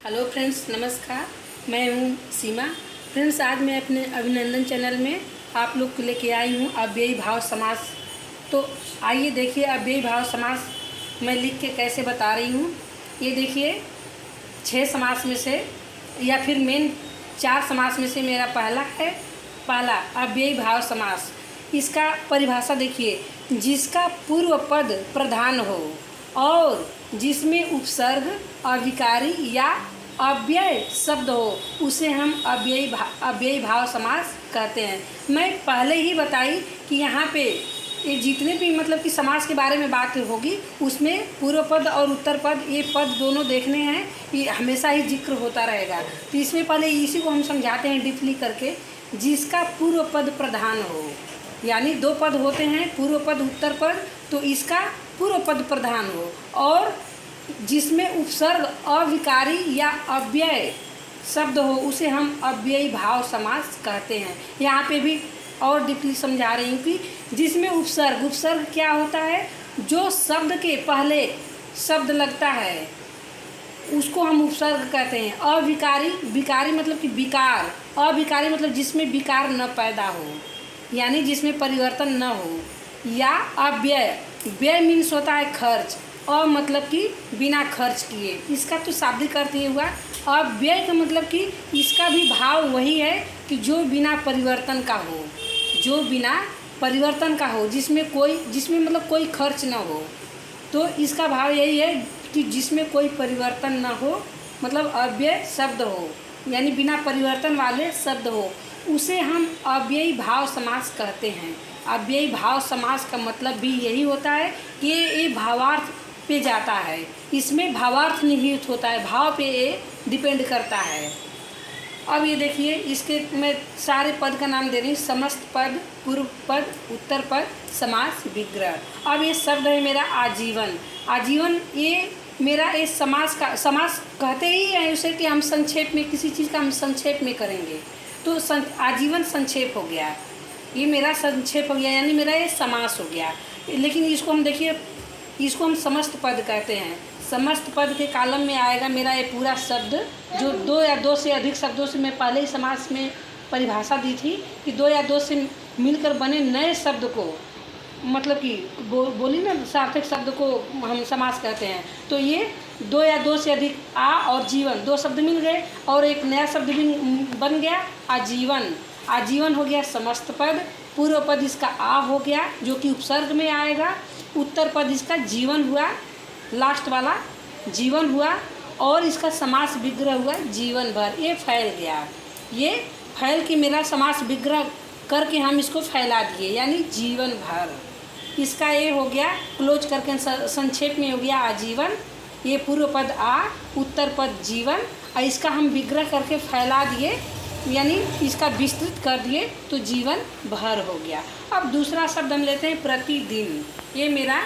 Hello friends, नमस्कार। मैं हूँ सीमा। फ्रेंड्स, आज मैं अपने अभिनंदन चैनल में आप लोग को लेके आई हूँ अव्ययी भाव समास। तो आइए देखिए अव्ययी भाव समास मैं लिख के कैसे बता रही हूँ। ये देखिए 6 समास में से या फिर मेन 4 समास में से मेरा पहला अव्ययी भाव समास। इसका परिभाषा देखिए, जिसका पूर्व पद प्रधान हो और जिसमें उपसर्ग अविकारी या अव्यय शब्द हो उसे हम अव्ययी भाव समास कहते हैं। मैं पहले ही बताई कि यहाँ पे ये जितने भी मतलब कि समास के बारे में बात होगी उसमें पूर्व पद और उत्तर पद, ये पद दोनों देखने हैं, ये हमेशा ही जिक्र होता रहेगा। तो इसमें पहले इसी को हम समझाते हैं डीपली करके। जिसका पूर्व पद प्रधान हो, यानी 2 पद होते हैं, पूर्व पद उत्तर पद, तो इसका पूर्व पद प्रधान हो और जिसमें उपसर्ग अविकारी या अव्यय शब्द हो उसे हम अव्ययी भाव समास कहते हैं। यहाँ पे भी और डीपली समझा रही हूँ कि जिसमें उपसर्ग क्या होता है, जो शब्द के पहले शब्द लगता है उसको हम उपसर्ग कहते हैं। विकारी मतलब कि विकार, अविकारी मतलब जिसमें विकार न पैदा हो, यानी जिसमें परिवर्तन न हो, या व्यय मीन्स होता है खर्च, और मतलब कि बिना खर्च किए। इसका तो शाब्दिक अर्थ ये हुआ। अव्यय का मतलब कि इसका भी भाव वही है कि जो बिना परिवर्तन का हो, जिसमें मतलब कोई खर्च न हो। तो इसका भाव यही है कि जिसमें कोई परिवर्तन न हो, मतलब अव्यय शब्द हो, यानी बिना परिवर्तन वाले शब्द हो, उसे हम अव्ययी भाव समास कहते हैं। अव्ययी भाव समास का मतलब भी यही होता है कि ये भावार्थ पे जाता है, इसमें भावार्थ निहित होता है, भाव पे ये डिपेंड करता है। अब ये देखिए, इसके मैं सारे पद का नाम दे रही हूँ। समस्त पद, पूर्व पद, उत्तर पद, समास विग्रह। अब ये शब्द है मेरा आजीवन। ये मेरा इस समास कहते ही है उसे कि हम संक्षेप में किसी चीज़ का हम संक्षेप में करेंगे, तो आजीवन संक्षेप हो गया, ये मेरा संक्षेप हो गया, यानी मेरा ये समास हो गया। लेकिन इसको हम देखिए, इसको हम समस्त पद कहते हैं। समस्त पद के कॉलम में आएगा मेरा ये पूरा शब्द, जो 2 या 2 से अधिक शब्दों से मैं पहले ही समास में परिभाषा दी थी कि 2 या 2 से मिलकर बने नए शब्द को, मतलब कि बोली ना, सार्थक शब्द को हम समास कहते हैं। तो ये 2 या 2 से अधिक आ और जीवन 2 शब्द मिल गए और एक नया शब्द भी बन गया, आजीवन हो गया समस्त पद। पूर्व पद इसका आ हो गया जो कि उपसर्ग में आएगा। उत्तर पद इसका जीवन हुआ, लास्ट वाला जीवन हुआ, और इसका समास विग्रह हुआ जीवन भर। ये फैल गया, ये फैल के मेरा समास विग्रह करके हम इसको फैला दिए, यानी जीवन भर। इसका ये हो गया क्लोज करके संक्षेप में हो गया आजीवन। ये पूर्व पद आ, उत्तर पद जीवन, और इसका हम विग्रह करके फैला दिए, यानी इसका विस्तृत कर दिए, तो जीवन भर हो गया। अब दूसरा शब्द हम लेते हैं प्रतिदिन। ये मेरा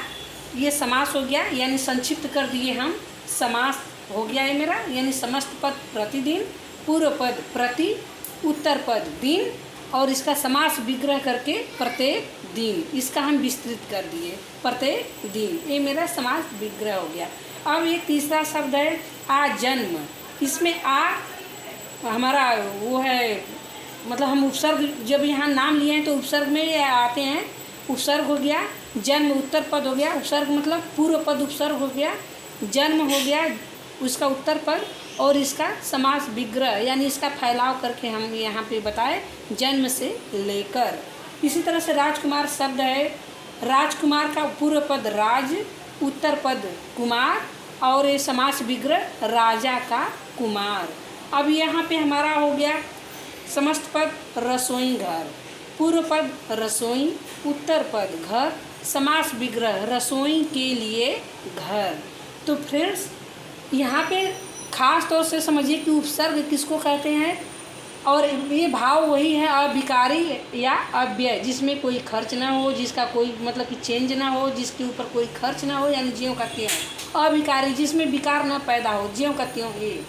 ये समास हो गया, यानी संक्षिप्त कर दिए हम, समास हो गया ये मेरा, यानी समस्त पद प्रतिदिन, पूर्व पद प्रति, उत्तर पद दिन, और इसका समास विग्रह करके प्रत्येक दिन, इसका हम विस्तृत कर दिए प्रत्येक दिन। ये मेरा समास विग्रह हो गया। अब एक तीसरा शब्द है आजन्म। इसमें आ हमारा वो है, मतलब हम उपसर्ग जब यहाँ नाम लिए हैं तो उपसर्ग में ये आते हैं। उपसर्ग हो गया, जन्म उत्तर पद हो गया, उपसर्ग मतलब पूर्व पद उपसर्ग हो गया, जन्म हो गया उसका उत्तर पद, और इसका समास विग्रह, यानी इसका फैलाव करके हम यहाँ पे बताए जन्म से लेकर। इसी तरह से राजकुमार शब्द है। राजकुमार का पूर्व पद राज, उत्तर पद कुमार, और ये समास विग्रह राजा का कुमार। अब यहाँ पे हमारा हो गया समस्त पद रसोई घर, पूर्व पद रसोई, उत्तर पद घर, समास विग्रह रसोई के लिए घर। तो फ्रेंड्स, यहाँ पे खास तौर से समझिए कि उपसर्ग किसको कहते हैं, और ये भाव वही है अविकारी या अव्यय, जिसमें कोई खर्च ना हो, जिसका कोई मतलब कि चेंज ना हो, जिसके ऊपर कोई खर्च ना हो, यानी ज्यों का त्यों। अविकारी जिसमें विकार ना पैदा हो, ज्यों का त्यों। ये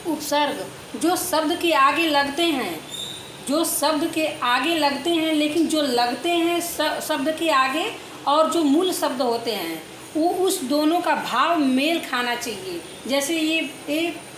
उपसर्ग जो शब्द के आगे लगते हैं, लेकिन जो लगते हैं शब्द के आगे और जो मूल शब्द होते हैं वो उस दोनों का भाव मेल खाना चाहिए। जैसे ये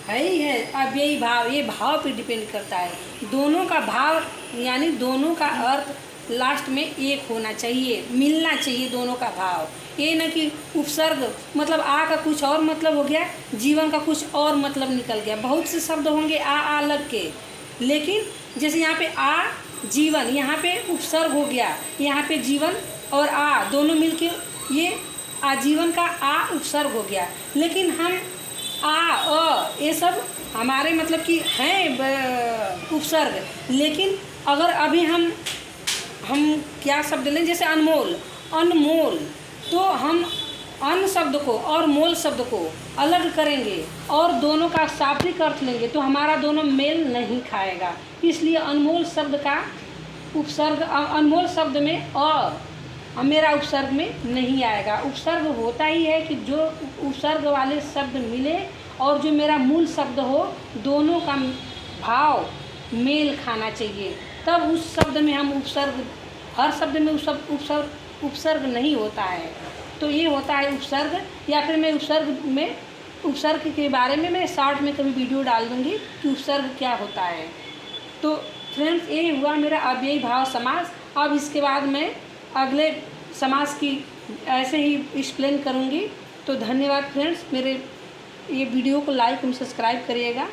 है ही है। अव्ययी भाव, ये भाव पे डिपेंड करता है। दोनों का भाव यानी दोनों का अर्थ लास्ट में एक होना चाहिए, मिलना चाहिए दोनों का भाव। ये न कि उपसर्ग मतलब आ का कुछ और मतलब हो गया, जीवन का कुछ और मतलब निकल गया। बहुत से शब्द होंगे आ लग के, लेकिन जैसे यहाँ पे आ जीवन, यहाँ पे उपसर्ग हो गया, यहाँ पे जीवन और आ दोनों मिलके ये आजीवन का आ उपसर्ग हो गया। लेकिन हम आ ये सब हमारे मतलब कि हैं उपसर्ग, लेकिन अगर अभी हम क्या शब्द लें, जैसे अनमोल, अनमोल, तो हम अन शब्द को और मोल शब्द को अलग करेंगे और दोनों का शाब्दिक अर्थ लेंगे तो हमारा दोनों मेल नहीं खाएगा। इसलिए अनमोल शब्द का उपसर्ग, अनमोल शब्द में मेरा उपसर्ग में नहीं आएगा। उपसर्ग होता ही है कि जो उपसर्ग वाले शब्द मिले और जो मेरा मूल शब्द हो, दोनों का भाव मेल खाना चाहिए, तब उस शब्द में हम उपसर्ग, हर शब्द में उपसर्ग नहीं होता है। तो ये होता है उपसर्ग, या फिर मैं उपसर्ग के बारे में मैं शॉर्ट में कभी वीडियो डाल दूँगी कि उपसर्ग क्या होता है। तो फ्रेंड्स, ये हुआ मेरा अव्ययी भाव समास। अब इसके बाद मैं अगले समास की ऐसे ही एक्सप्लेन करूँगी। तो धन्यवाद फ्रेंड्स, मेरे ये वीडियो को लाइक एवं सब्सक्राइब करिएगा।